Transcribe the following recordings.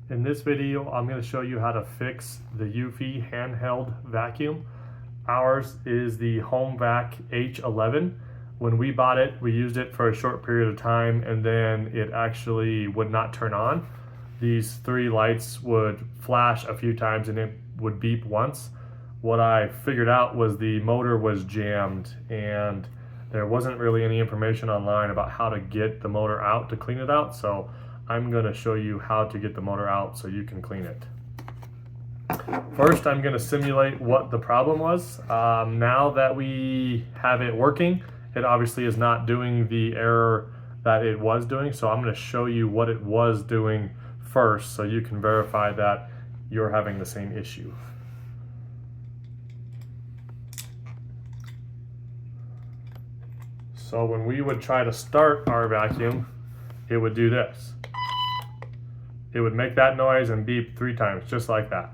In this video, I'm going to show you how to fix the Eufy handheld vacuum. Ours is the HomeVac H11. When we bought it, we used it for a short period of time and then it actually would not turn on. These three lights would flash a few times and it would beep once. What I figured out was the motor was jammed and there wasn't really any information online about how to get the motor out to clean it out. So I'm going to show you how to get the motor out so you can clean it. First, I'm going to simulate what the problem was. Now that we have it working, it obviously is not doing the error that it was doing. So I'm going to show you what it was doing first so you can verify that you're having the same issue. So when we would try to start our vacuum, it would do this. It would make that noise and beep 3 times, just like that.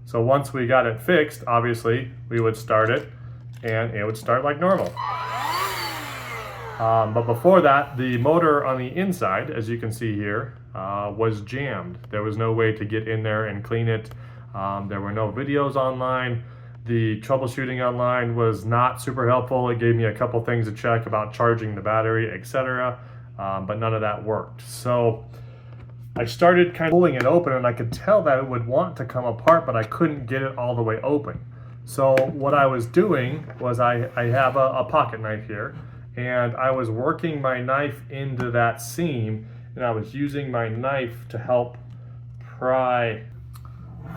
So once we got it fixed, obviously, we would start it and it would start like normal. But before that, the motor on the inside, as you can see here, was jammed. There was no way to get in there and clean it. There were no videos online. The troubleshooting online was not super helpful. It gave me a couple things to check about charging the battery, etc. But none of that worked. So I started kind of pulling it open and I could tell that it would want to come apart, but I couldn't get it all the way open. So what I was doing was I have a pocket knife here and I was working my knife into that seam and I was using my knife to help pry.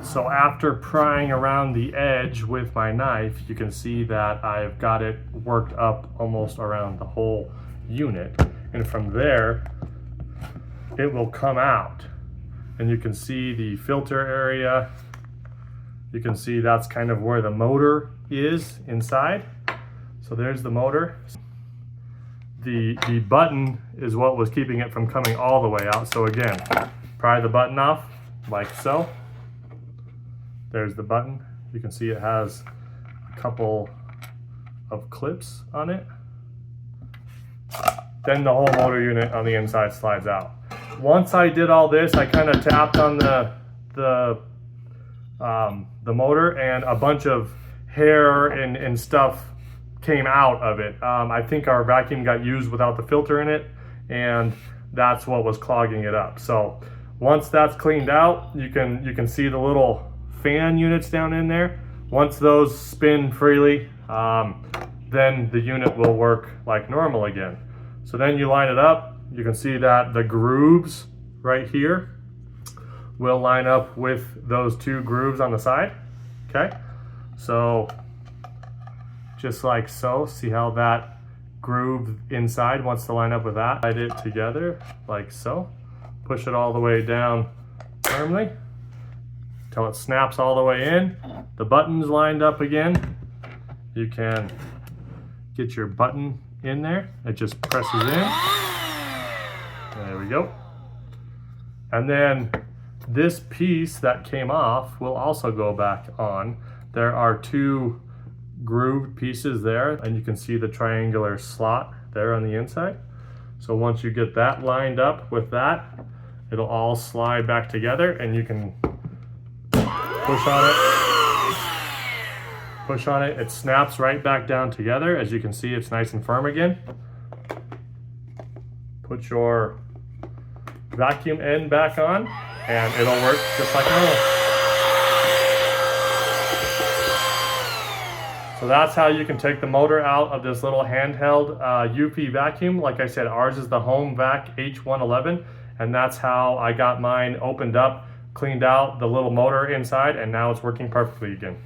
So after prying around the edge with my knife, you can see that I've got it worked up almost around the whole unit. And from there, it will come out. And you can see the filter area. You can see that's kind of where the motor is inside. So there's the motor. The button is what was keeping it from coming all the way out. So again, pry the button off like so. There's the button. You can see it has a couple of clips on it. Then the whole motor unit on the inside slides out. Once I did all this, I kind of tapped on the motor and a bunch of hair and stuff came out of it. I think our vacuum got used without the filter in it and that's what was clogging it up. So once that's cleaned out, you can see the little fan units down in there. Once those spin freely, then the unit will work like normal again. So then you line it up. You can see that the grooves right here will line up with those 2 grooves on the side. Okay, so just like so, see how that groove inside wants to line up with that. Slide it together like so. Push it all the way down firmly until it snaps all the way in. The button's lined up again. You can get your button in there. It just presses in. There we go. And then this piece that came off will also go back on. There are 2 grooved pieces there and you can see the triangular slot there on the inside. So once you get that lined up with that, it'll all slide back together and you can push on it, it snaps right back down together. As you can see, it's nice and firm again. Put your vacuum end back on and it'll work just like normal. So that's how you can take the motor out of this little handheld Eufy vacuum. Like I said, ours is the HomeVac H11 and that's how I got mine opened up, cleaned out the little motor inside, and now it's working perfectly again.